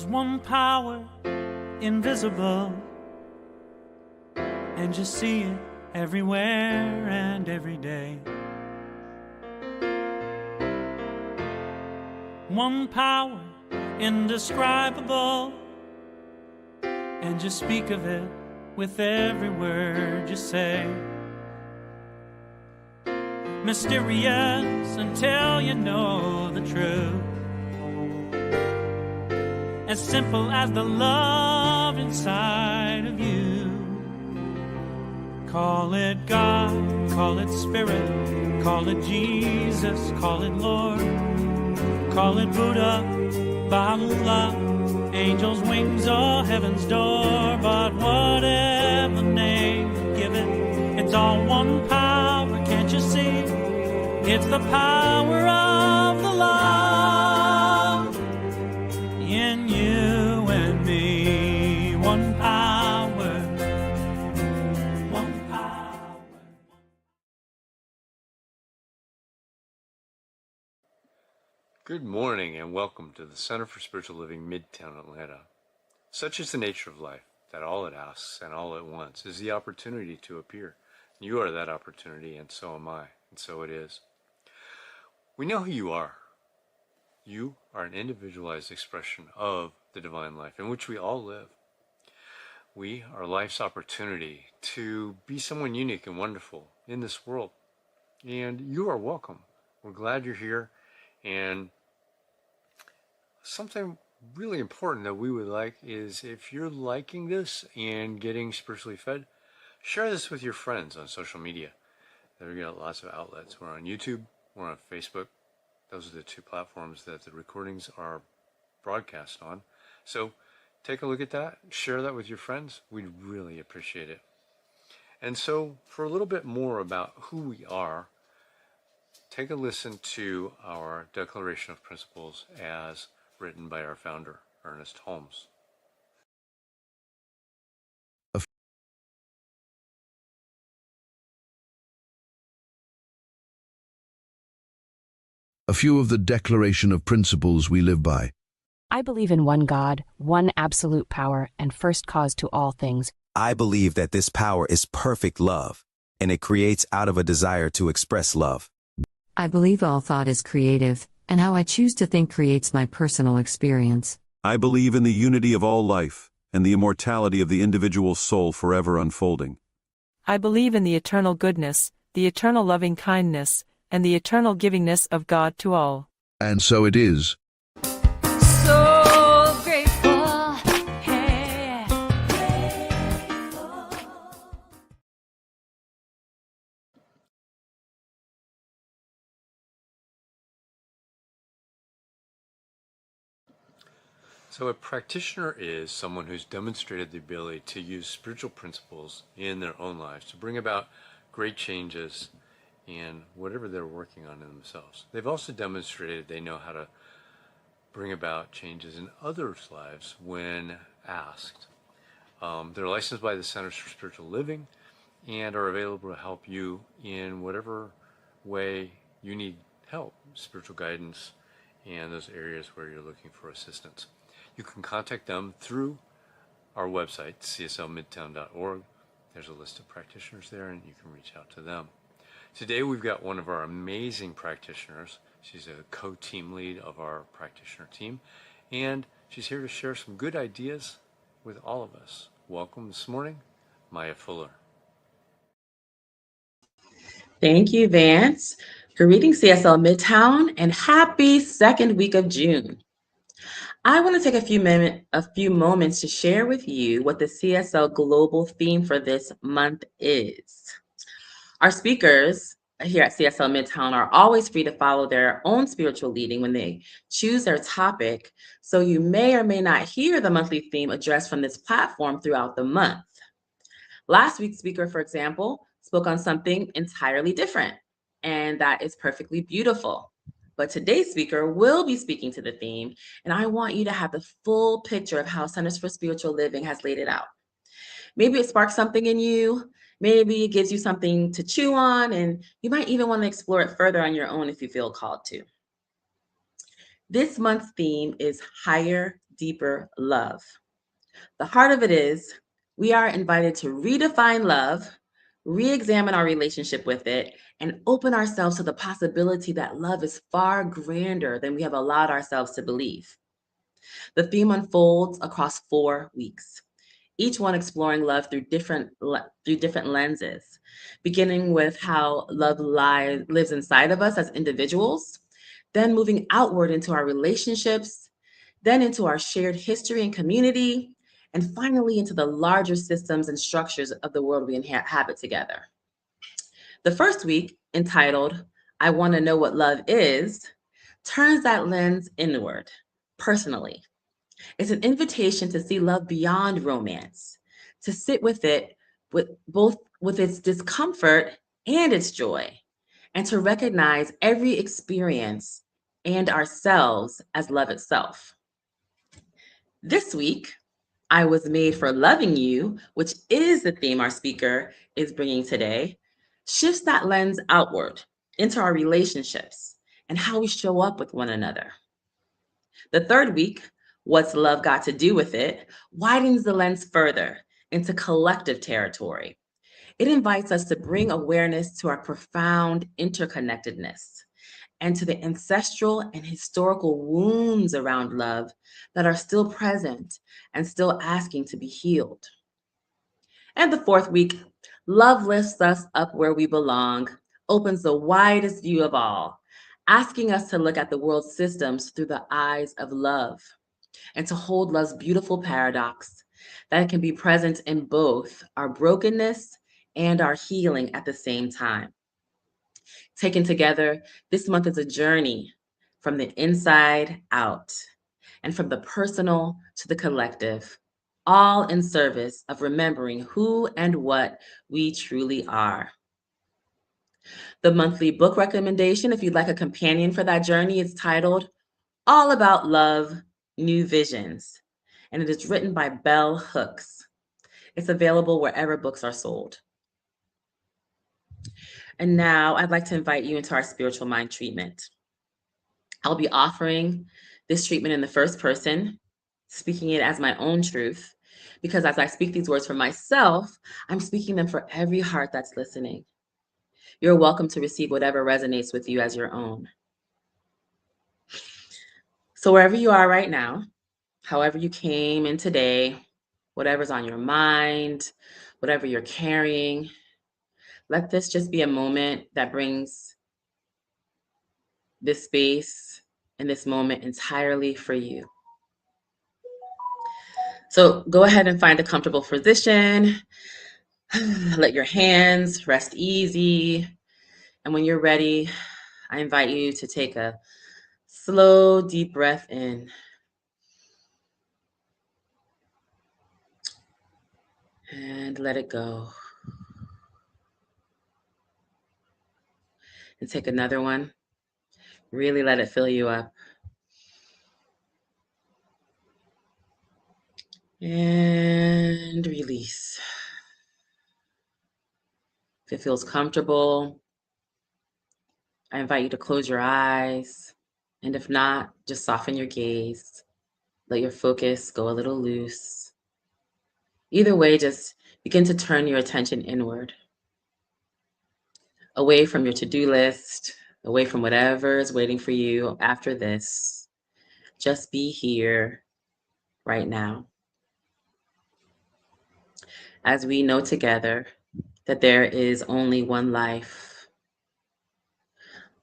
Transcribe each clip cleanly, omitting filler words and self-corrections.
one power, invisible, and you see it everywhere and every day. One power, indescribable, and you speak of it with every word you say. Mysterious until you know the truth. As simple as the love inside of you. Call it God, call it Spirit, call it Jesus, call it Lord, call it Buddha, Baha'u'llah, angels' wings or heaven's door. But whatever name you give it, it's all one power, can't you see? It's the power of the love in you and me. One power, one power. Good morning and welcome to the Center for Spiritual Living, Midtown, Atlanta. Such is the nature of life that all it asks and all it wants is the opportunity to appear. You are that opportunity, and so am I, and so it is. We know who you are. You are an individualized expression of the divine life in which we all live. We are life's opportunity to be someone unique and wonderful in this world. And you are welcome. We're glad you're here. And something really important that we would like is if you're liking this and getting spiritually fed, share this with your friends on social media. There we got lots of outlets. We're on YouTube. We're on Facebook. Those are the two platforms that the recordings are broadcast on. So take a look at that. Share that with your friends. We'd really appreciate it. And so for a little bit more about who we are, take a listen to our Declaration of Principles as written by our founder, Ernest Holmes. A few of the Declaration of Principles we live by. I believe in one God, one absolute power, and first cause to all things. I believe that this power is perfect love, and it creates out of a desire to express love. I believe all thought is creative, and how I choose to think creates my personal experience. I believe in the unity of all life, and the immortality of the individual soul forever unfolding. I believe in the eternal goodness, the eternal loving kindness, and the eternal givingness of God to all. And so it is. So grateful, hey. So a practitioner is someone who's demonstrated the ability to use spiritual principles in their own lives to bring about great changes in whatever they're working on in themselves. They've also demonstrated they know how to bring about changes in others' lives when asked. They're licensed by the Centers for Spiritual Living and are available to help you in whatever way you need help, spiritual guidance, and those areas where you're looking for assistance. You can contact them through our website, cslmidtown.org. There's a list of practitioners there, and you can reach out to them. Today we've got one of our amazing practitioners. She's a co-team lead of our practitioner team, and she's here to share some good ideas with all of us. Welcome this morning, Maya Fuller. Thank you, Vance. Greetings, CSL Midtown, and happy second week of June. I want to take a few moments to share with you what the CSL global theme for this month is. Our speakers here at CSL Midtown are always free to follow their own spiritual leading when they choose their topic, so you may or may not hear the monthly theme addressed from this platform throughout the month. Last week's speaker, for example, spoke on something entirely different, and that is perfectly beautiful. But today's speaker will be speaking to the theme, and I want you to have the full picture of how Centers for Spiritual Living has laid it out. Maybe it sparks something in you. Maybe it gives you something to chew on, and you might even want to explore it further on your own if you feel called to. This month's theme is higher deeper love. The heart of it is we are invited to redefine love, re-examine our relationship with it, and open ourselves to the possibility that love is far grander than we have allowed ourselves to believe. The theme unfolds across 4 weeks, each one exploring love through different lenses, beginning with how love lives inside of us as individuals, then moving outward into our relationships, then into our shared history and community, and finally into the larger systems and structures of the world we inhabit together. The first week, entitled I Want to Know What Love Is, turns that lens inward, personally. It's an invitation to see love beyond romance, to sit with it with its discomfort and its joy, and to recognize every experience and ourselves as love itself. This week, I Was Made for Loving You, which is the theme our speaker is bringing today, shifts that lens outward into our relationships and how we show up with one another. The third week, What's Love Got to Do with It, widens the lens further into collective territory. It invites us to bring awareness to our profound interconnectedness and to the ancestral and historical wounds around love that are still present and still asking to be healed. And the fourth week, Love Lifts Us Up Where We Belong, opens the widest view of all, asking us to look at the world's systems through the eyes of love and to hold love's beautiful paradox that it can be present in both our brokenness and our healing at the same time. Taken together, this month is a journey from the inside out and from the personal to the collective, all in service of remembering who and what we truly are. The monthly book recommendation, if you'd like a companion for that journey, is titled All About Love, New Visions, and it is written by Bell Hooks. It's available wherever books are sold. And now I'd like to invite you into our spiritual mind treatment. I'll be offering this treatment in the first person, speaking it as my own truth, because as I speak these words for myself, I'm speaking them for every heart that's listening. You're welcome to receive whatever resonates with you as your own. So wherever you are right now, however you came in today, whatever's on your mind, whatever you're carrying, let this just be a moment that brings this space and this moment entirely for you. So go ahead and find a comfortable position. Let your hands rest easy. And when you're ready, I invite you to take a slow, deep breath in. And let it go. And take another one. Really let it fill you up. And release. If it feels comfortable, I invite you to close your eyes. And if not, just soften your gaze. Let your focus go a little loose. Either way, just begin to turn your attention inward. Away from your to-do list, away from whatever is waiting for you after this. Just be here right now. As we know together that there is only one life,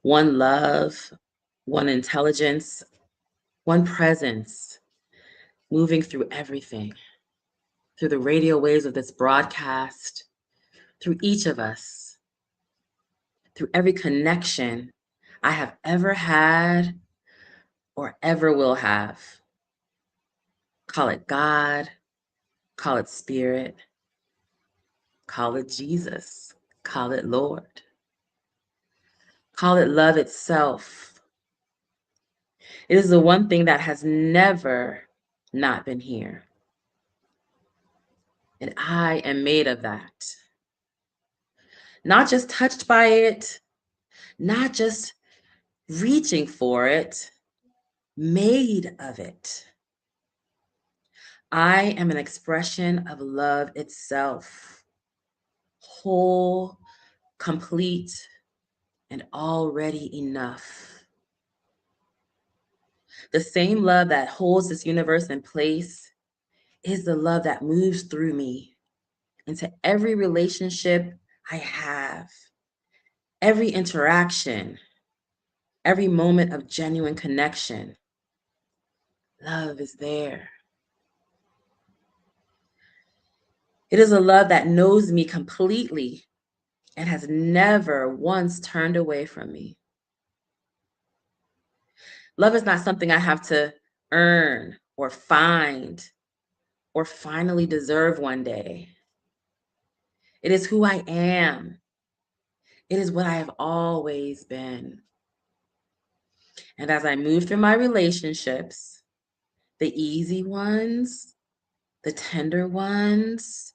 one love, one intelligence, one presence moving through everything, through the radio waves of this broadcast, through each of us, through every connection I have ever had or ever will have. Call it God, call it Spirit, call it Jesus, call it Lord. Call it love itself. It is the one thing that has never not been here. And I am made of that. Not just touched by it, not just reaching for it, made of it. I am an expression of love itself, whole, complete, and already enough. The same love that holds this universe in place is the love that moves through me into every relationship I have, every interaction, every moment of genuine connection. Love is there. It is a love that knows me completely and has never once turned away from me. Love is not something I have to earn or find or finally deserve one day. It is who I am. It is what I have always been. And as I move through my relationships, the easy ones, the tender ones,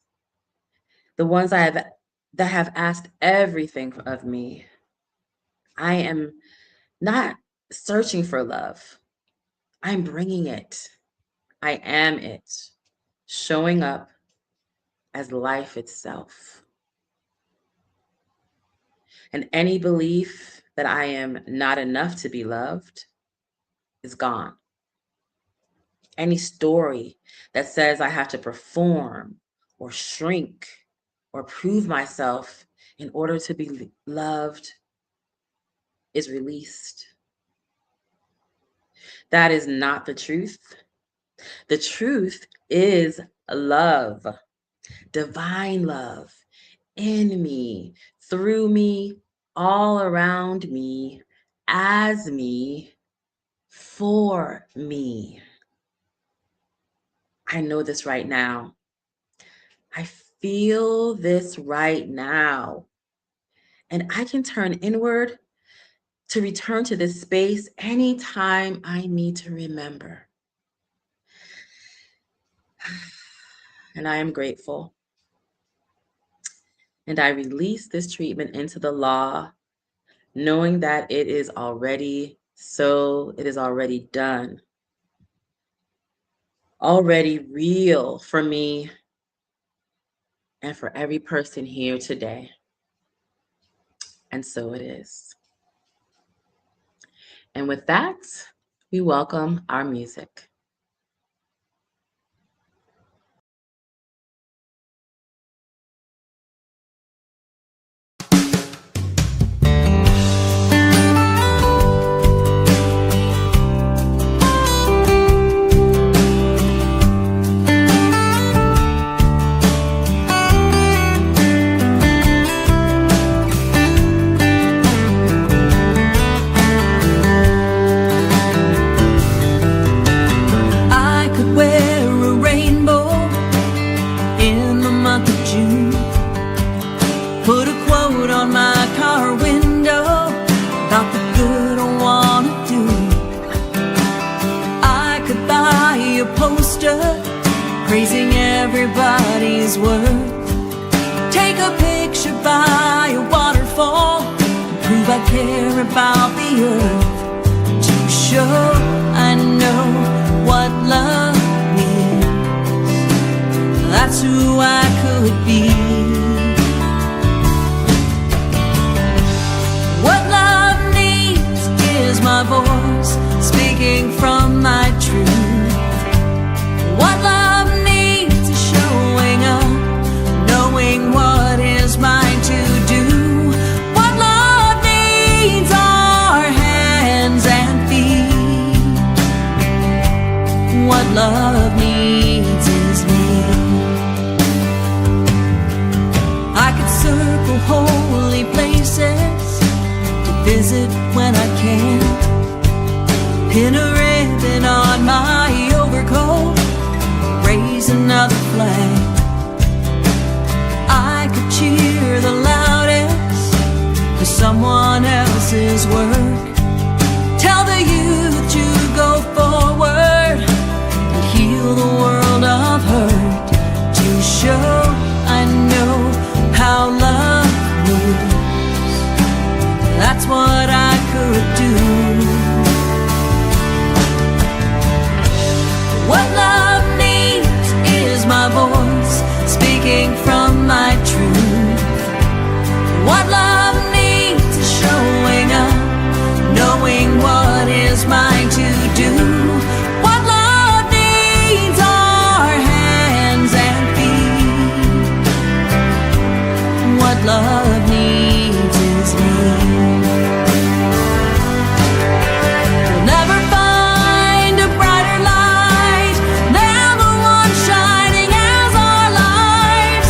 the ones that have asked everything of me, I am not searching for love. I'm bringing it. I am it, showing up as life itself. And any belief that I am not enough to be loved is gone. Any story that says I have to perform or shrink or prove myself in order to be loved is released. That is not the truth. The truth is love, divine love in me, through me, all around me, as me, for me. I know this right now. I feel this right now. And I can turn inward to return to this space anytime I need to remember. And I am grateful. And I release this treatment into the law, knowing that it is already so, it is already done, already real for me and for every person here today. And so it is. And with that, we welcome our music. Praising everybody's worth. Take a picture by a waterfall to prove I care about the earth. To show I know what love means. That's who I could be. What love needs is my voice speaking from my truth. What love needs is showing up, knowing what is mine to do. What love needs are hands and feet. What love needs is me. I could circle holy places to visit when I can. Pin a ribbon on my overcoat, raise another flag. I could cheer the loudest for someone else's work. Tell the youth to go forward and heal the world of hurt. To show I know how love moves. That's what I could do. What love needs What love needs is me. You'll never find a brighter light than the one shining as our lives.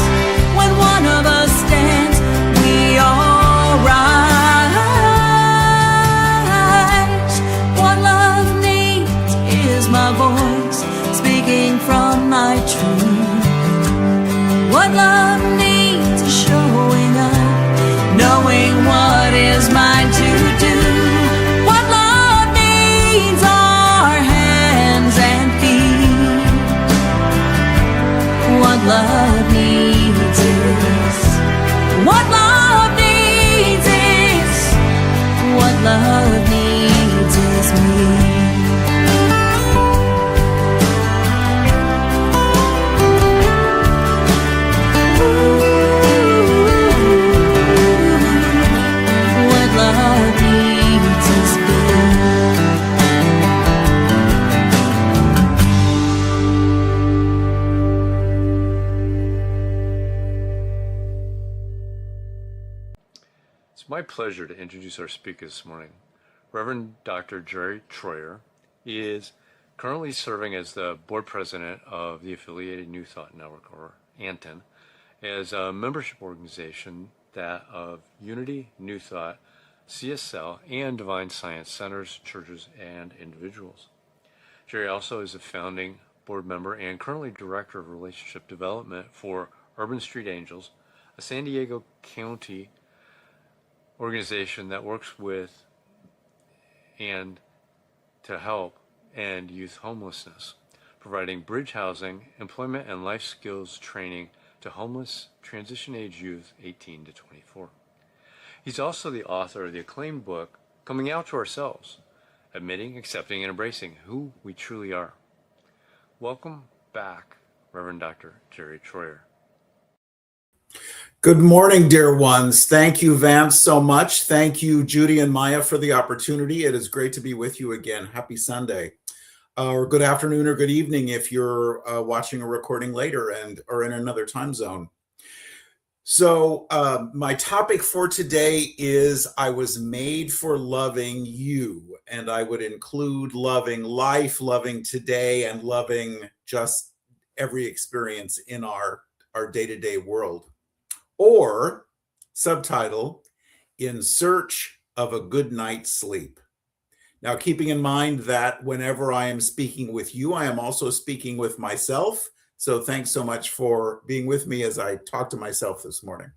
When one of us stands, we all rise. What love needs is my voice speaking from my truth. What love needs is showing up, knowing what is mine to do. What love needs are hands and feet. What love needs is, what love needs is, what love needs is me. What love needs is me. It's my pleasure to introduce our speaker this morning. Reverend Dr. Jerry Troyer is currently serving as the board president of the Affiliated New Thought Network, or ANTN, as a membership organization that of Unity, New Thought, CSL, and Divine Science centers, churches, and individuals. Jerry also is a founding board member and currently director of relationship development for Urban Street Angels, a San Diego County organization that works with and to help end youth homelessness, providing bridge housing, employment, and life skills training to homeless transition age youth 18 to 24. He's also the author of the acclaimed book, Coming Out to Ourselves, Admitting, Accepting, and Embracing Who We Truly Are. Welcome back, Reverend Dr. Jerry Troyer. Good morning, dear ones. Thank you, Vance, so much. Thank you, Judy and Maya, for the opportunity. It is great to be with you again. Happy Sunday. Or good afternoon or good evening if you're watching a recording later or in another time zone. So my topic for today is I was made for loving you, and I would include loving life, loving today, and loving just every experience in our day-to-day world. Or subtitle, In Search of a Good Night's Sleep. Now, keeping in mind that whenever I am speaking with you, I am also speaking with myself. So thanks so much for being with me as I talk to myself this morning.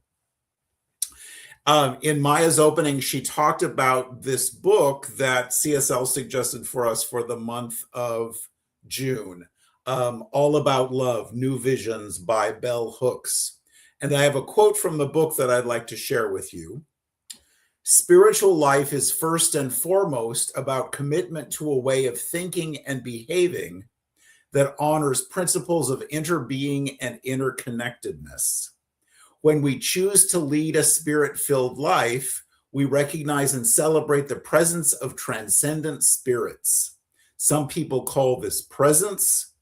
In Maya's opening, she talked about this book that CSL suggested for us for the month of June, All About Love, New Visions by Bell Hooks. And I have a quote from the book that I'd like to share with you. Spiritual life is first and foremost about commitment to a way of thinking and behaving that honors principles of interbeing and interconnectedness. When we choose to lead a spirit-filled life, we recognize and celebrate the presence of transcendent spirits. Some people call this presence,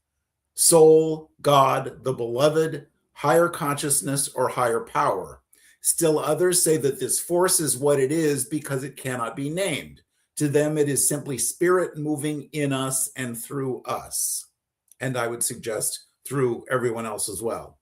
soul, God, the beloved, higher consciousness, or higher power. Still others say that this force is what it is because it cannot be named. To them, it is simply spirit moving in us and through us. And I would suggest through everyone else as well.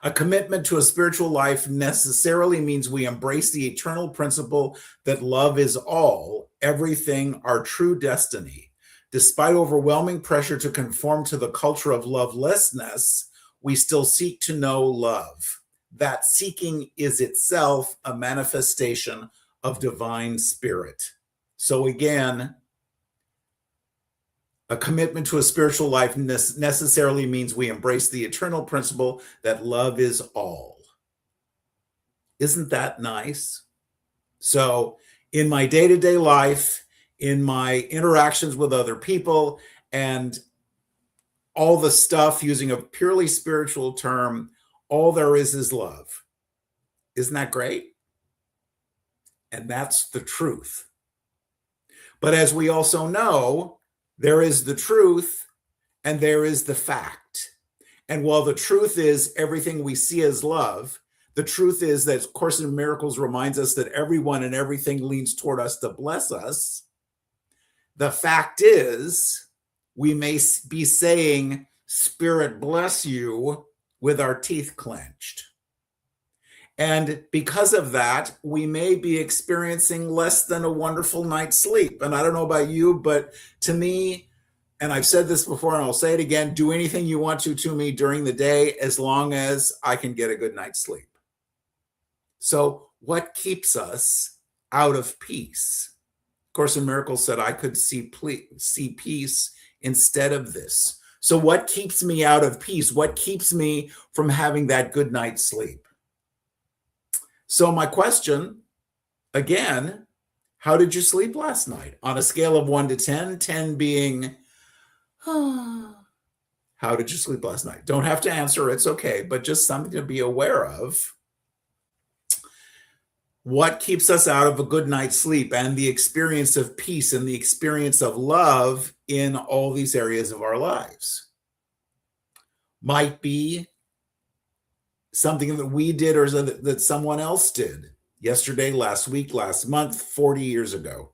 A commitment to a spiritual life necessarily means we embrace the eternal principle that love is all, everything, our true destiny. Despite overwhelming pressure to conform to the culture of lovelessness, we still seek to know love. That seeking is itself a manifestation of divine spirit. So again, a commitment to a spiritual life necessarily means we embrace the eternal principle that love is all. Isn't that nice? So in my day-to-day life, in my interactions with other people, and all the stuff, using a purely spiritual term, all there is love. Isn't that great? And that's the truth. But as we also know, there is the truth and there is the fact. And while the truth is everything we see as love, The truth is that Course in Miracles reminds us that everyone and everything leans toward us to bless us. The fact is, we may be saying, Spirit bless you, with our teeth clenched. And because of that, we may be experiencing less than a wonderful night's sleep. And I don't know about you, but to me, and I've said this before and I'll say it again, do anything you want to me during the day as long as I can get a good night's sleep. So what keeps us out of peace? Course in Miracles said I could see peace instead of this. So what keeps me out of peace? What keeps me from having that good night's sleep? So my question, again, how did you sleep last night? On a scale of 1 to 10, 10 being, how did you sleep last night? Don't have to answer, it's okay, but just something to be aware of. What keeps us out of a good night's sleep and the experience of peace and the experience of love in all these areas of our lives? Might be something that we did or that someone else did yesterday, last week, last month, 40 years ago.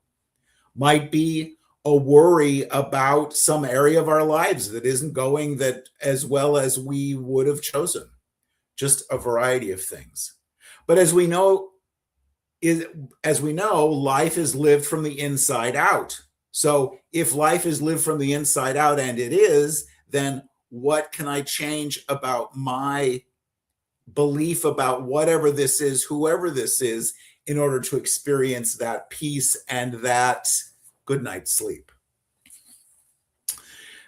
Might be a worry about some area of our lives that isn't going that as well as we would have chosen. Just a variety of things. But as we know, life is lived from the inside out. So if life is lived from the inside out, and it is, then what can I change about my belief about whatever this is, whoever this is, in order to experience that peace and that good night's sleep?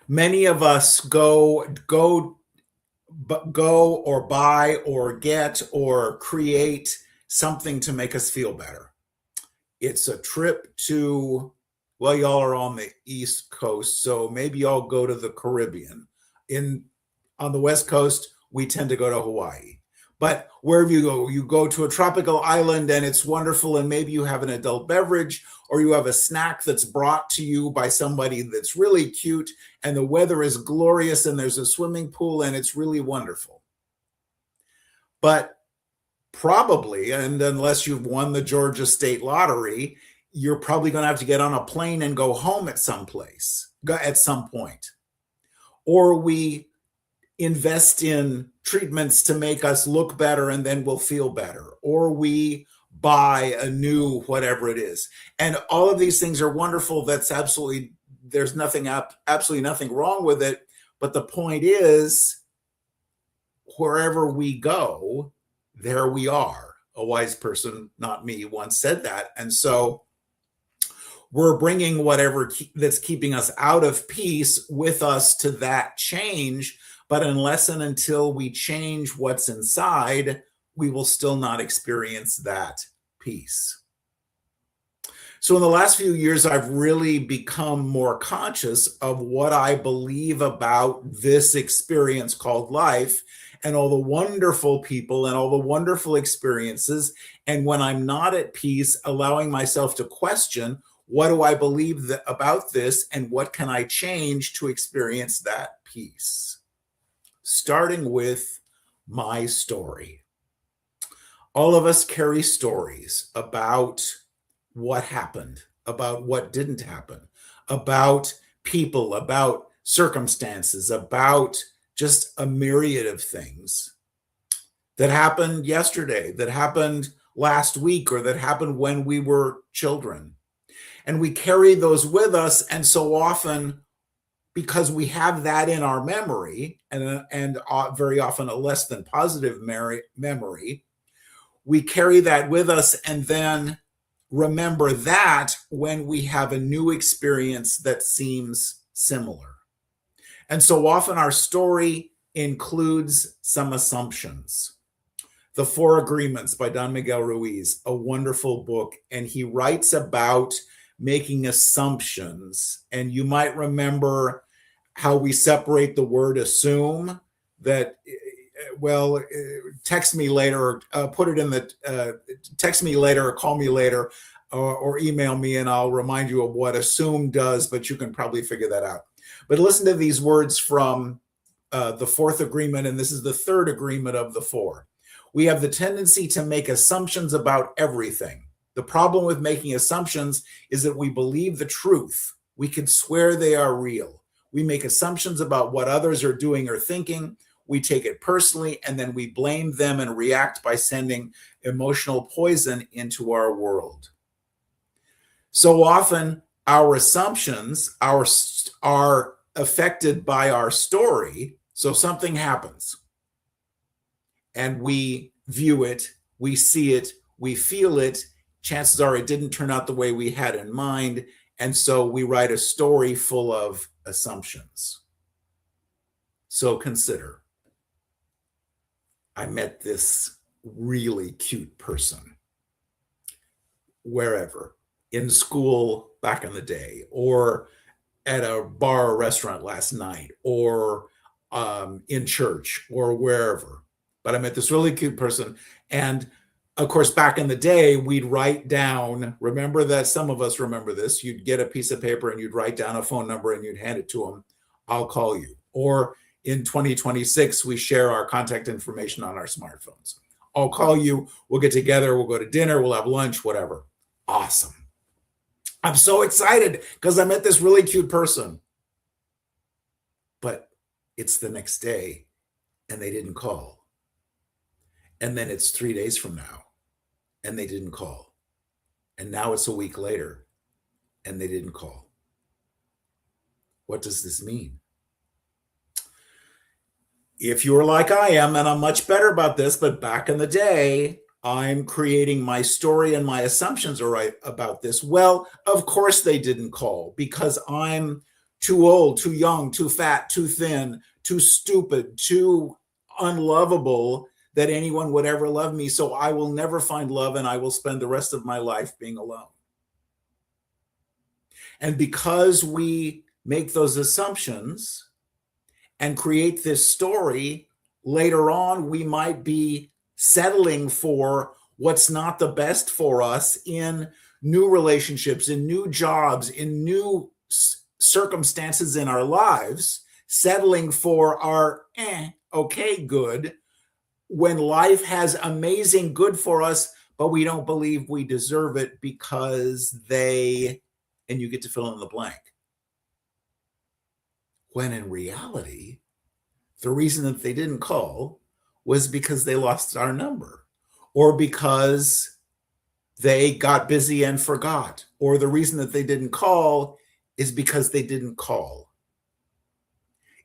Many of us go or buy or get or create something to make us feel better. It's a trip to, well, y'all are on the East Coast, so maybe y'all go to the Caribbean. On the West Coast, we tend to go to Hawaii. But wherever you go to a tropical island and it's wonderful, and maybe you have an adult beverage or you have a snack that's brought to you by somebody that's really cute, and the weather is glorious and there's a swimming pool and it's really wonderful. But probably, and unless you've won the Georgia State Lottery, you're probably going to have to get on a plane and go home at some point. Or we invest in treatments to make us look better and then we'll feel better. Or we buy a new whatever it is. And all of these things are wonderful. There's absolutely nothing wrong with it. But the point is, wherever we go, there we are. A wise person, not me, once said that. And so we're bringing whatever that's keeping us out of peace with us to that change. But unless and until we change what's inside, we will still not experience that peace. So in the last few years, I've really become more conscious of what I believe about this experience called life, and all the wonderful people and all the wonderful experiences. And when I'm not at peace, allowing myself to question, what do I believe about this, and what can I change to experience that peace? Starting with my story. All of us carry stories about what happened, about what didn't happen, about people, about circumstances, about just a myriad of things that happened yesterday, that happened last week, or that happened when we were children. And we carry those with us, and so often, because we have that in our memory, and very often a less than positive memory, we carry that with us and then remember that when we have a new experience that seems similar. And so often our story includes some assumptions. The Four Agreements by Don Miguel Ruiz, a wonderful book, and he writes about making assumptions. And you might remember how we separate the word assume, that, well, text me later, put it in the, text me later or call me later, or email me and I'll remind you of what assume does, but you can probably figure that out. But listen to these words from the fourth agreement, and this is the third agreement of the four. We have the tendency to make assumptions about everything. The problem with making assumptions is that we believe the truth. We can swear they are real. We make assumptions about what others are doing or thinking. We take it personally, and then we blame them and react by sending emotional poison into our world. So often, our assumptions are affected by our story. So something happens, and we view it, we see it, we feel it. Chances are it didn't turn out the way we had in mind, and so we write a story full of assumptions. So consider, I met this really cute person wherever, in school back in the day, or at a bar or restaurant last night, or in church, or wherever. But I met this really cute person. And of course, back in the day, we'd write down, remember that some of us remember this, you'd get a piece of paper and you'd write down a phone number and you'd hand it to them. I'll call you. Or in 2026, we share our contact information on our smartphones. I'll call you, we'll get together, we'll go to dinner, we'll have lunch, whatever. Awesome. I'm so excited because I met this really cute person. But it's the next day and they didn't call. And then it's 3 days from now and they didn't call. And now it's a week later and they didn't call. What does this mean? If you're like I am, and I'm much better about this, but back in the day, I'm creating my story and my assumptions are right about this. Well, of course they didn't call because I'm too old, too young, too fat, too thin, too stupid, too unlovable that anyone would ever love me. So I will never find love and I will spend the rest of my life being alone. And because we make those assumptions and create this story, later on, we might be settling for what's not the best for us in new relationships, in new jobs, in new circumstances in our lives, settling for our okay, good, when life has amazing good for us, but we don't believe we deserve it because they, and you get to fill in the blank. When in reality, the reason that they didn't call was because they lost our number, or because they got busy and forgot, or the reason that they didn't call is because they didn't call.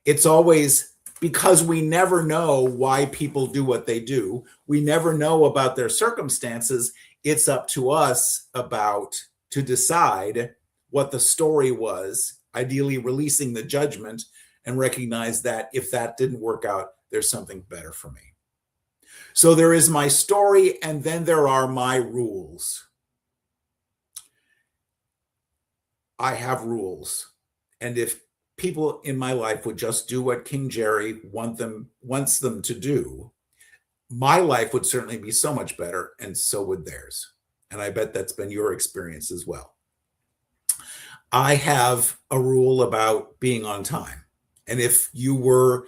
It's always because we never know why people do what they do. We never know about their circumstances. It's up to us to decide what the story was, ideally releasing the judgment and recognize that if that didn't work out, there's something better for me. So there is my story, and then there are my rules. I have rules. And if people in my life would just do what King Jerry wants them to do, my life would certainly be so much better, and so would theirs. And I bet that's been your experience as well. I have a rule about being on time. And if you're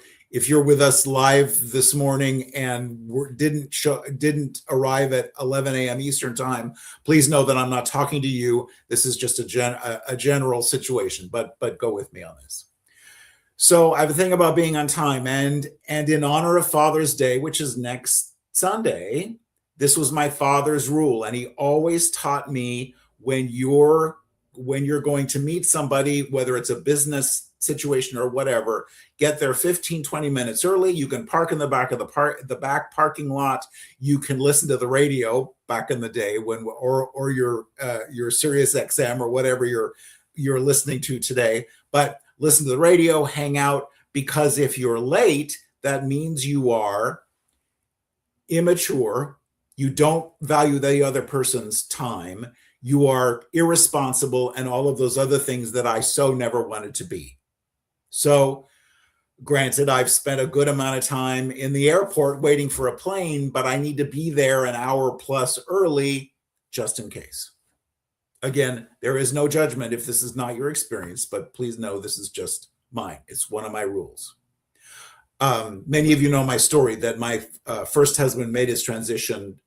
with us live this morning and didn't arrive at 11 a.m. Eastern time, please know that I'm not talking to you. This is just a general situation, but go with me on this. So I have a thing about being on time, and in honor of Father's Day, which is next Sunday, this was my father's rule, and he always taught me when you're going to meet somebody, whether it's a business situation or whatever, get there 15, 20 minutes early. You can park in the back of the back parking lot. You can listen to the radio back in the day or your Sirius XM or whatever you're listening to today. But listen to the radio, hang out, because if you're late, that means you are immature. You don't value the other person's time. You are irresponsible and all of those other things that I so never wanted to be. So granted, I've spent a good amount of time in the airport waiting for a plane, but I need to be there an hour plus early just in case. Again, there is no judgment if this is not your experience, but please know this is just mine. It's one of my rules. Many of you know my story that my first husband made his transition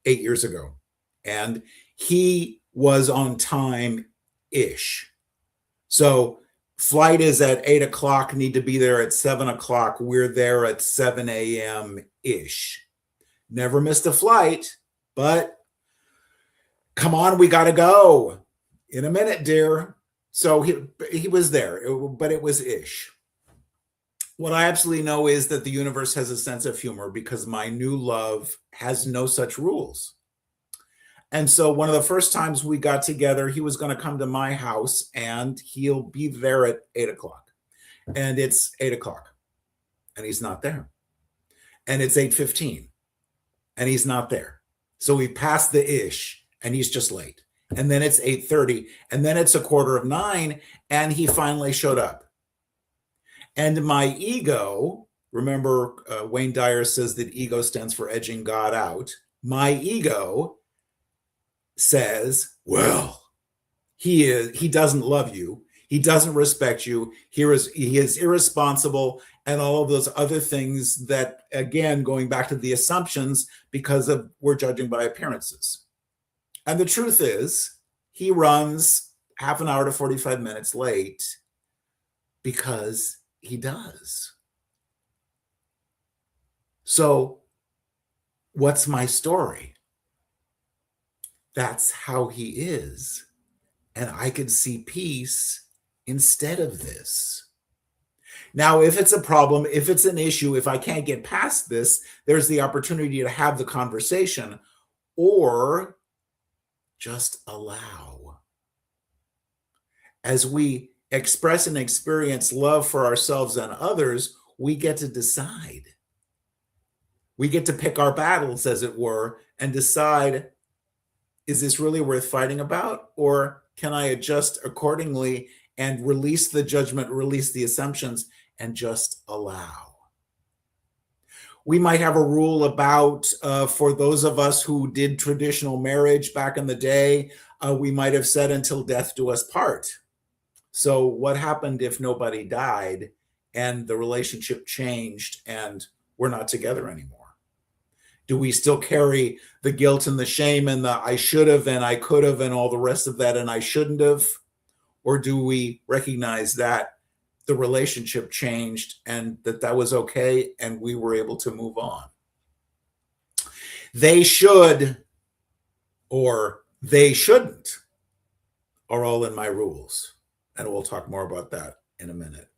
8 years ago, and he was on time-ish. So flight is at 8 o'clock, need to be there at 7 o'clock. We're there at 7 a.m.-ish. Never missed a flight, but come on, we got to go in a minute, dear. So he was there, but it was ish. What I absolutely know is that the universe has a sense of humor because my new love has no such rules. And so one of the first times we got together, he was going to come to my house and he'll be there at 8 o'clock. And it's 8 o'clock and he's not there. And it's 8:15 and he's not there. So we passed the ish and he's just late. And then it's 8:30 and then it's 8:45 and he finally showed up. And my ego, remember Wayne Dyer says that ego stands for edging God out. My ego says, well, he doesn't love you. He doesn't respect you. He is irresponsible and all of those other things that, again, going back to the assumptions because of we're judging by appearances. And the truth is he runs half an hour to 45 minutes late because he does. So what's my story? That's how he is. And I could see peace instead of this. Now, if it's a problem, if it's an issue, if I can't get past this, there's the opportunity to have the conversation or just allow. As we express and experience love for ourselves and others, we get to decide. We get to pick our battles, as it were, and decide, is this really worth fighting about? Or can I adjust accordingly and release the judgment, release the assumptions, and just allow? We might have a rule about, for those of us who did traditional marriage back in the day, we might have said until death do us part. So what happened if nobody died and the relationship changed and we're not together anymore? Do we still carry the guilt and the shame and the I should have and I could have and all the rest of that and I shouldn't have? Or do we recognize that the relationship changed and that was okay and we were able to move on? They should or they shouldn't are all in my rules. And we'll talk more about that in a minute.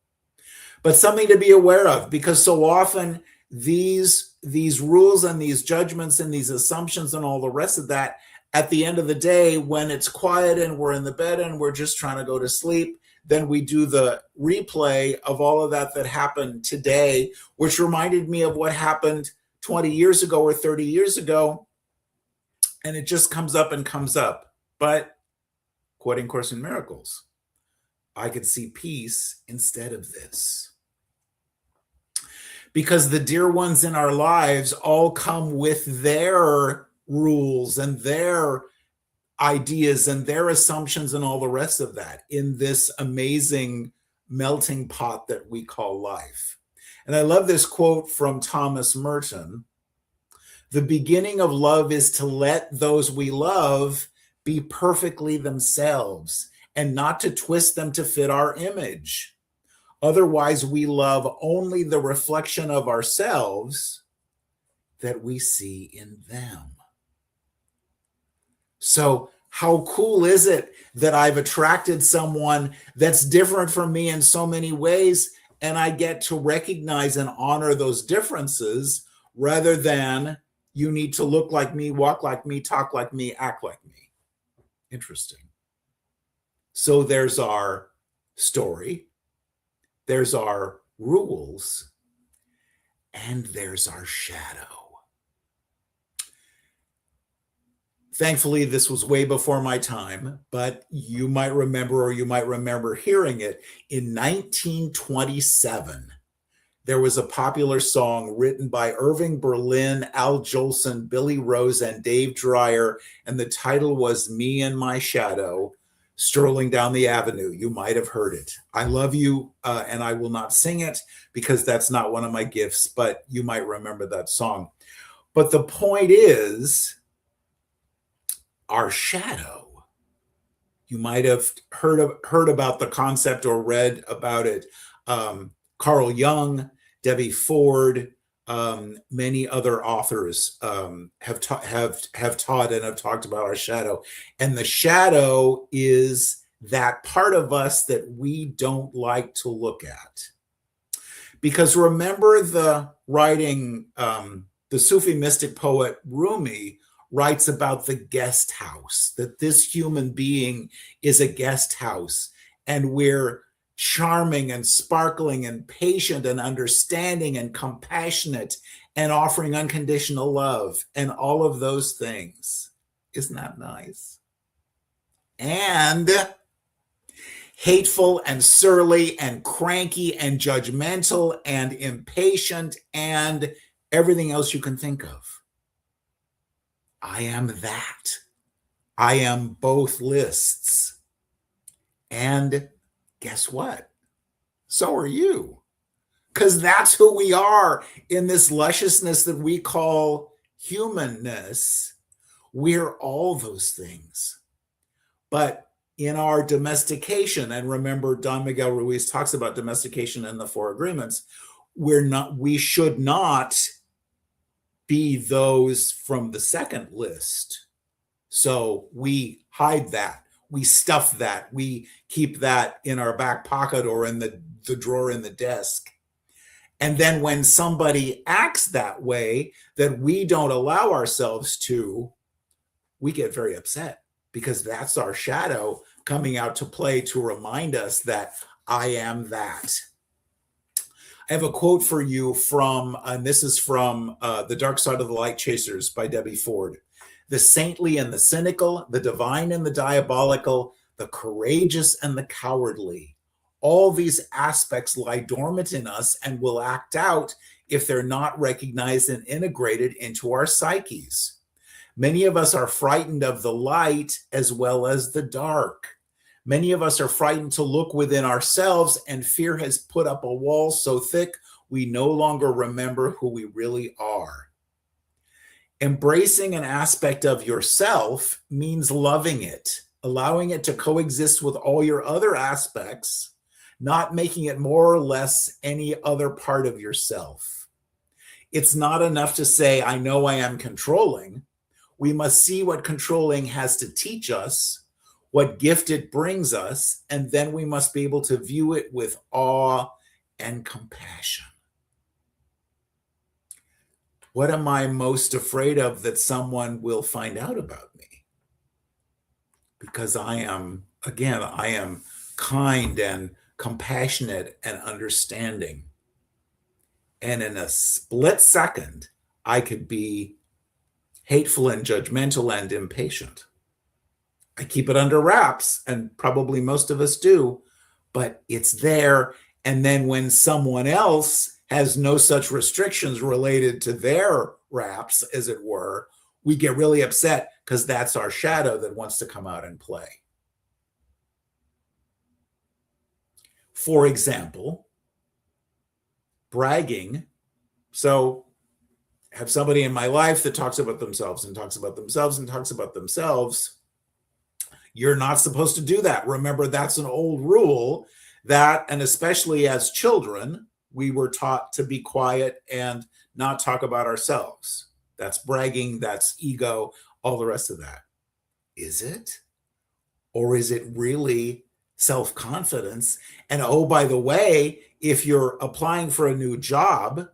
But something to be aware of, because so often these rules and these judgments and these assumptions and all the rest of that, at the end of the day, when it's quiet and we're in the bed and we're just trying to go to sleep, then we do the replay of all of that happened today, which reminded me of what happened 20 years ago or 30 years ago. And it just comes up and comes up. But quoting Course in Miracles, I could see peace instead of this. Because the dear ones in our lives all come with their rules and their ideas and their assumptions and all the rest of that in this amazing melting pot that we call life. And I love this quote from Thomas Merton. The beginning of love is to let those we love be perfectly themselves and not to twist them to fit our image. Otherwise, we love only the reflection of ourselves that we see in them. So how cool is it that I've attracted someone that's different from me in so many ways, and I get to recognize and honor those differences rather than you need to look like me, walk like me, talk like me, act like me. Interesting. So there's our story, there's our rules, and there's our shadow. Thankfully, this was way before my time, but you might remember, or you might remember hearing it. In 1927, there was a popular song written by Irving Berlin, Al Jolson, Billy Rose, and Dave Dreyer, and the title was Me and My Shadow. strolling down the avenue. You might have heard it. I love you, and I will not sing it because that's not one of my gifts, but you might remember that song. But the point is, our shadow. You might have heard about the concept or read about it. Carl Jung, Debbie Ford, many other authors have taught and have talked about our shadow. And the shadow is that part of us that we don't like to look at. Because remember the writing, the Sufi mystic poet Rumi writes about the guest house, that this human being is a guest house, and we're charming and sparkling and patient and understanding and compassionate and offering unconditional love and all of those things. Isn't that nice? And hateful and surly and cranky and judgmental and impatient and everything else you can think of. I am that. I am both lists. And guess what? So are you. Because that's who we are in this lusciousness that we call humanness. We're all those things. But in our domestication, and remember Don Miguel Ruiz talks about domestication in the Four Agreements, we should not be those from the second list. So we hide that. We stuff that. We keep that in our back pocket or in the drawer in the desk. And then when somebody acts that way that we don't allow ourselves to, we get very upset because that's our shadow coming out to play to remind us that I am that. I have a quote for you from, and this is from The Dark Side of the Light Chasers by Debbie Ford. The saintly and the cynical, the divine and the diabolical, the courageous and the cowardly. All these aspects lie dormant in us and will act out if they're not recognized and integrated into our psyches. Many of us are frightened of the light as well as the dark. Many of us are frightened to look within ourselves, and fear has put up a wall so thick we no longer remember who we really are. Embracing an aspect of yourself means loving it, allowing it to coexist with all your other aspects, not making it more or less any other part of yourself. It's not enough to say, I know I am controlling. We must see what controlling has to teach us, what gift it brings us, and then we must be able to view it with awe and compassion. What am I most afraid of that someone will find out about me? Because I am kind and compassionate and understanding. And in a split second, I could be hateful and judgmental and impatient. I keep it under wraps, and probably most of us do, but it's there. And then when someone else has no such restrictions related to their wraps, as it were, we get really upset because that's our shadow that wants to come out and play. For example, bragging. So I have somebody in my life that talks about themselves and talks about themselves and talks about themselves. You're not supposed to do that. Remember, that's an old rule that, and especially as children, we were taught to be quiet and not talk about ourselves. That's bragging, that's ego, all the rest of that. Is it? Or is it really self-confidence? And oh, by the way, if you're applying for a new job,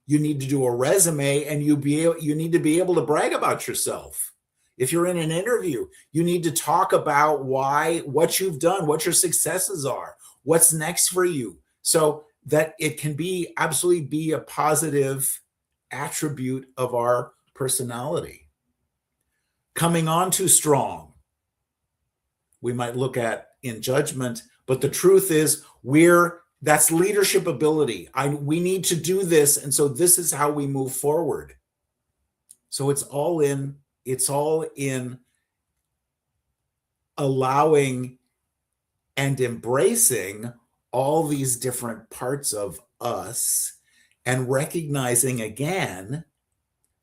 you need to do a resume and you need to be able to brag about yourself. If you're in an interview, you need to talk about what you've done, what your successes are, what's next for you, so that it can absolutely be a positive attribute of our personality. Coming on too strong, we might look at in judgment, but the truth is that's leadership ability. We need to do this, and so this is how we move forward. So it's all in allowing and embracing all these different parts of us and recognizing again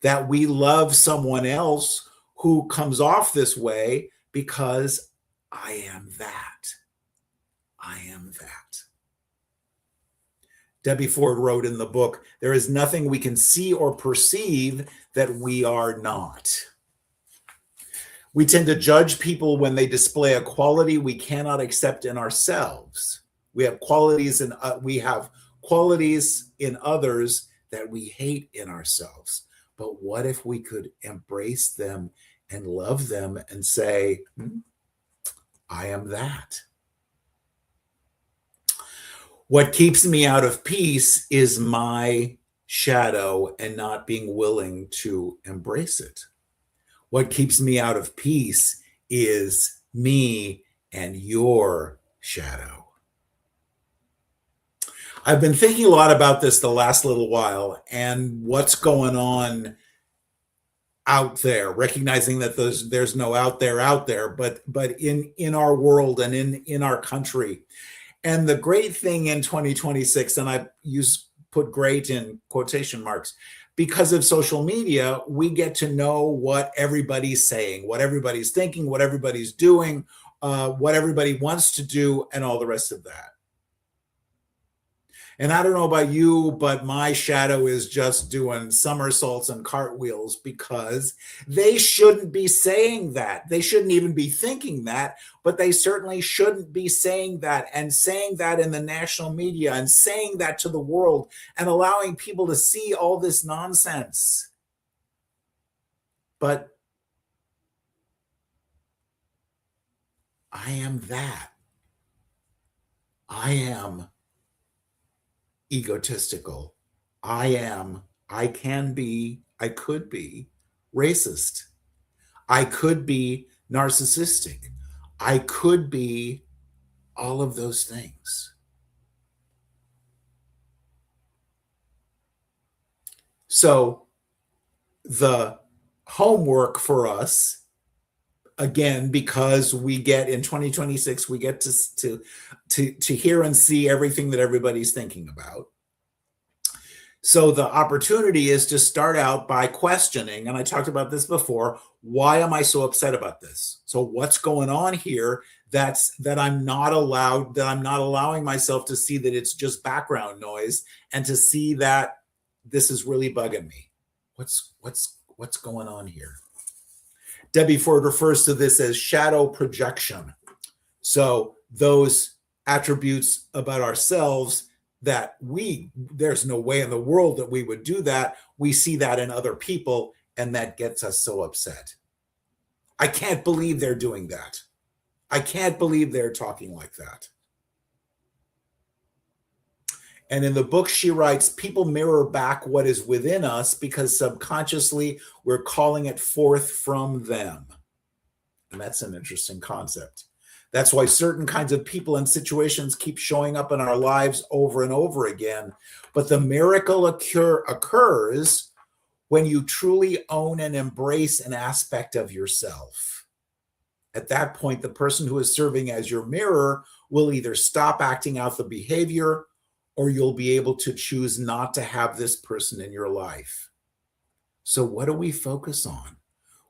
that we love someone else who comes off this way because I am that. I am that. Debbie Ford wrote in the book, there is nothing we can see or perceive that we are not. We tend to judge people when they display a quality we cannot accept in ourselves. We have qualities in others that we hate in ourselves. But what if we could embrace them and love them and say, I am that. What keeps me out of peace is my shadow and not being willing to embrace it. What keeps me out of peace is me and your shadow. I've been thinking a lot about this the last little while and what's going on out there, recognizing that there's no out there, but in our world and in our country. And the great thing in 2026, and I put great in quotation marks, because of social media, we get to know what everybody's saying, what everybody's thinking, what everybody's doing, what everybody wants to do, and all the rest of that. And I don't know about you, but my shadow is just doing somersaults and cartwheels because they shouldn't be saying that. They shouldn't even be thinking that, but they certainly shouldn't be saying that and saying that in the national media and saying that to the world and allowing people to see all this nonsense. But I am that. I am egotistical. I can be, I could be racist. I could be narcissistic. I could be all of those things. So the homework for us, again, because we get in 2026, we get to hear and see everything that everybody's thinking about. So the opportunity is to start out by questioning, and I talked about this before, why am I so upset about this? So what's going on here that I'm not allowing myself to see that it's just background noise and to see that this is really bugging me. What's going on here? Debbie Ford refers to this as shadow projection. So those attributes about ourselves that there's no way in the world that we would do that. We see that in other people, and that gets us so upset. I can't believe they're doing that. I can't believe they're talking like that. And in the book, she writes, people mirror back what is within us because subconsciously we're calling it forth from them. And that's an interesting concept. That's why certain kinds of people and situations keep showing up in our lives over and over again. But the miracle occurs when you truly own and embrace an aspect of yourself. At that point, the person who is serving as your mirror will either stop acting out the behavior, or you'll be able to choose not to have this person in your life. So what do we focus on?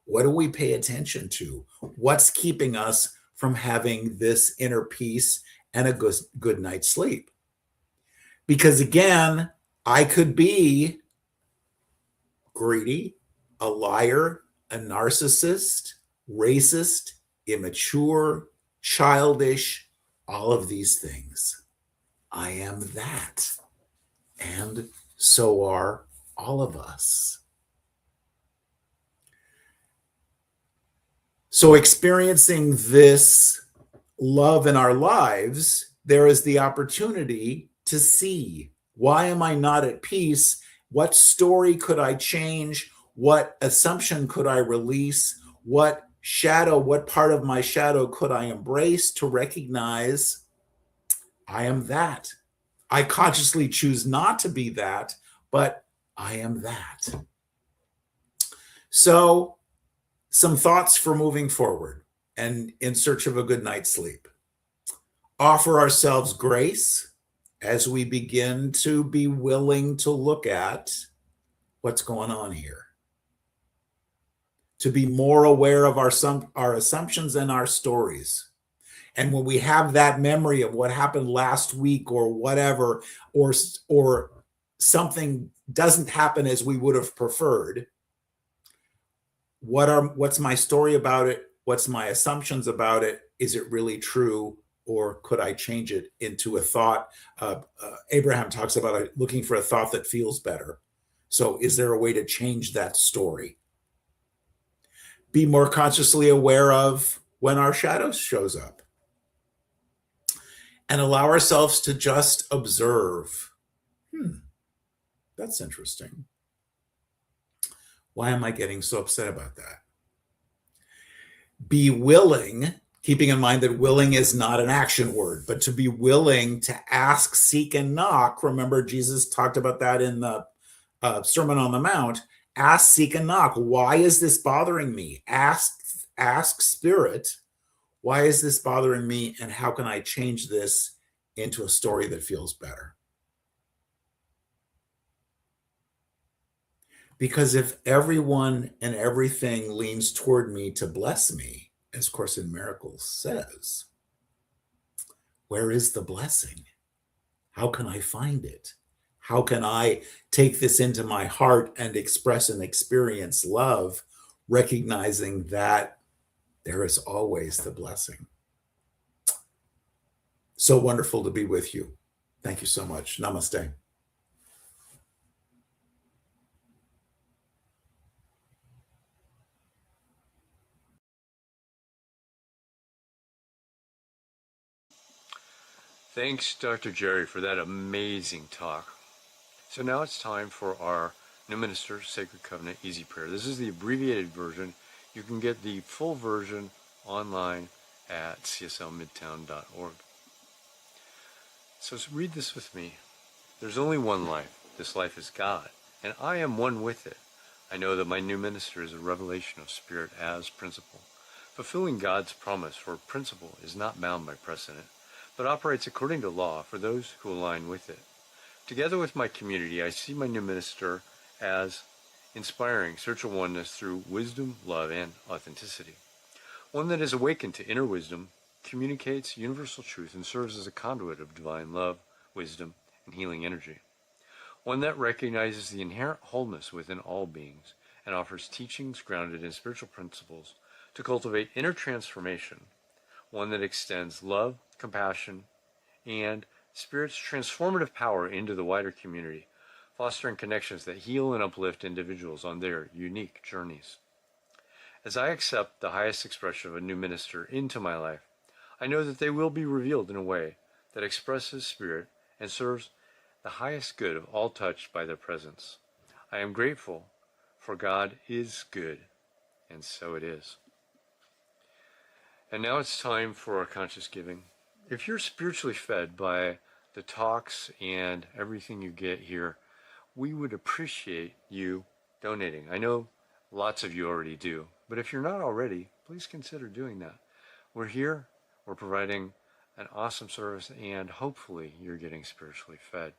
What do we pay attention to? What's keeping us from having this inner peace and a good night's sleep? Because again, I could be greedy, a liar, a narcissist, racist, immature, childish, all of these things. I am that. And so are all of us. So experiencing this love in our lives, there is the opportunity to see, why am I not at peace? What story could I change? What assumption could I release? What part of my shadow could I embrace to recognize I am that? I consciously choose not to be that, but I am that. So, some thoughts for moving forward and in search of a good night's sleep. offer ourselves grace as we begin to be willing to look at what's going on here, to be more aware of our assumptions and our stories. And when we have that memory of what happened last week or whatever, or something doesn't happen as we would have preferred, what's my story about it? What's my assumptions about it? Is it really true? Or could I change it into a thought? Abraham talks about looking for a thought that feels better. So is there a way to change that story? Be more consciously aware of when our shadow shows up. And allow ourselves to just observe. That's interesting. Why am I getting so upset about that? Be willing, keeping in mind that willing is not an action word, but to be willing to ask, seek, and knock. Remember, Jesus talked about that in the Sermon on the Mount. Ask, seek, and knock. Why is this bothering me? Ask Spirit, why is this bothering me? And how can I change this into a story that feels better? Because if everyone and everything leans toward me to bless me, as Course in Miracles says, where is the blessing? How can I find it? How can I take this into my heart and express and experience love, recognizing that there is always the blessing? So wonderful to be with you. Thank you so much. Namaste. Thanks, Dr. Jerry, for that amazing talk. So now it's time for our New Minister Sacred Covenant Easy Prayer. This is the abbreviated version. You can get the full version online at cslmidtown.org. So read this with me. There's only one life. This life is God, and I am one with it. I know that my new minister is a revelation of Spirit as principle, fulfilling God's promise, for principle is not bound by precedent, but operates according to law for those who align with it. Together with my community, I see my new minister as inspiring spiritual oneness through wisdom, love, and authenticity. One that is awakened to inner wisdom, communicates universal truth, and serves as a conduit of divine love, wisdom, and healing energy. One that recognizes the inherent wholeness within all beings and offers teachings grounded in spiritual principles to cultivate inner transformation. One that extends love, compassion, and Spirit's transformative power into the wider community, fostering connections that heal and uplift individuals on their unique journeys. As I accept the highest expression of a new minister into my life, I know that they will be revealed in a way that expresses Spirit and serves the highest good of all touched by their presence. I am grateful, for God is good, and so it is. And now it's time for our conscious giving. If you're spiritually fed by the talks and everything you get here, we would appreciate you donating. I know lots of you already do, but if you're not already, please consider doing that. We're here, we're providing an awesome service, and hopefully you're getting spiritually fed.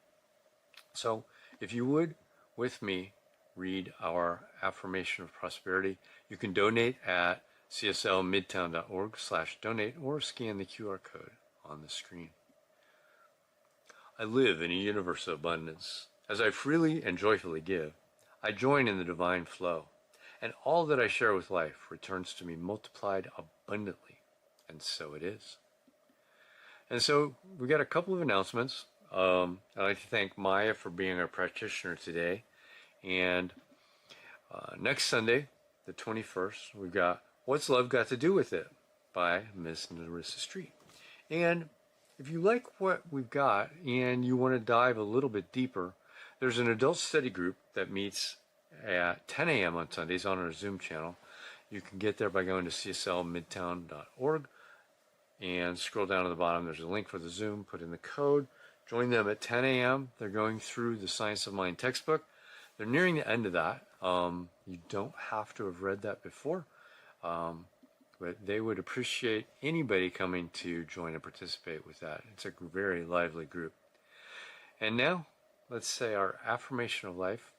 So if you would, with me, read our affirmation of prosperity. You can donate at cslmidtown.org/donate or scan the QR code on the screen. I live in a universe of abundance. As I freely and joyfully give, I join in the divine flow, and all that I share with life returns to me multiplied abundantly, and so it is. And so we got a couple of announcements. I'd like to thank Maya for being our practitioner today, and next Sunday, the 21st, we've got What's Love Got to Do with It by Miss Narissa Street. And if you like what we've got and you want to dive a little bit deeper, there's an adult study group that meets at 10 a.m. on Sundays on our Zoom channel. You can get there by going to cslmidtown.org and scroll down to the bottom. There's a link for the Zoom. Put in the code. Join them at 10 a.m. They're going through the Science of Mind textbook. They're nearing the end of that. You don't have to have read that before. but they would appreciate anybody coming to join and participate with that. It's a very lively group. And now, let's say our affirmation of life.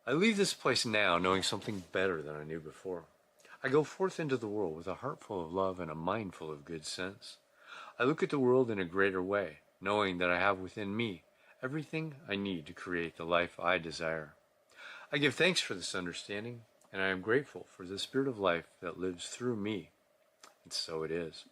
I leave this place now knowing something better than I knew before. I go forth into the world with a heart full of love and a mind full of good sense. I look at the world in a greater way, knowing that I have within me everything I need to create the life I desire. I give thanks for this understanding, and I am grateful for the spirit of life that lives through me. And so it is.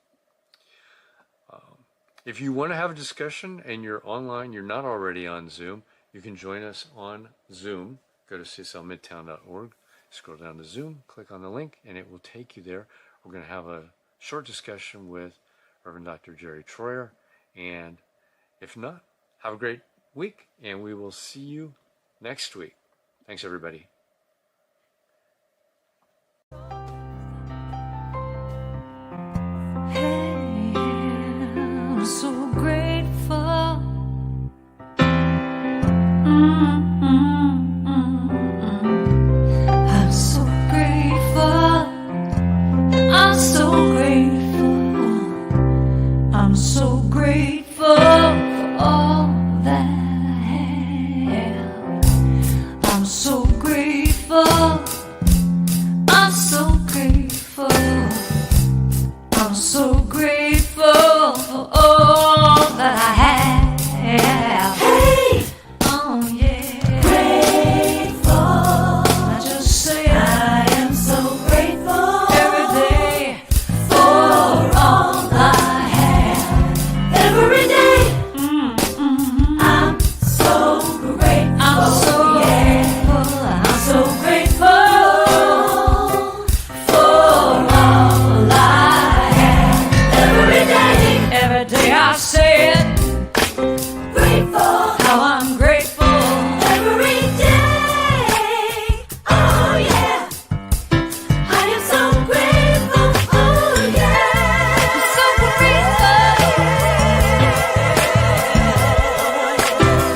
If you want to have a discussion and you're online, you're not already on Zoom, you can join us on Zoom. Go to cslmidtown.org, scroll down to Zoom, click on the link, and it will take you there. We're going to have a short discussion with Reverend Dr. Jerry Troyer. And if not, have a great week, and we will see you next week. Thanks, everybody. I'm so grateful. I'm so grateful. I'm so grateful. I'm so grateful for all that I have. I'm so grateful. I'm so grateful. I'm so grateful for all that I have. Hey! Oh yeah. Grateful. I just say I am so grateful every day for all I have. Every day. I'm so grateful. I'm so grateful. I'm so grateful for all I have. Every day I say it. Grateful. How I'm grateful. Every day. Oh yeah. I am so grateful. Oh yeah. I'm so grateful.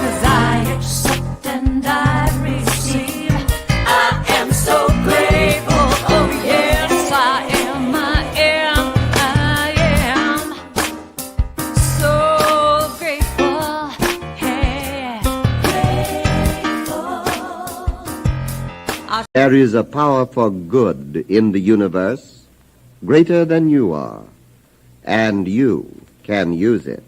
'Cause I accept and I receive. I am so grateful. Oh yes, I am. I am so grateful. Hey, grateful. There is a power for good in the universe greater than you are, and you can use it.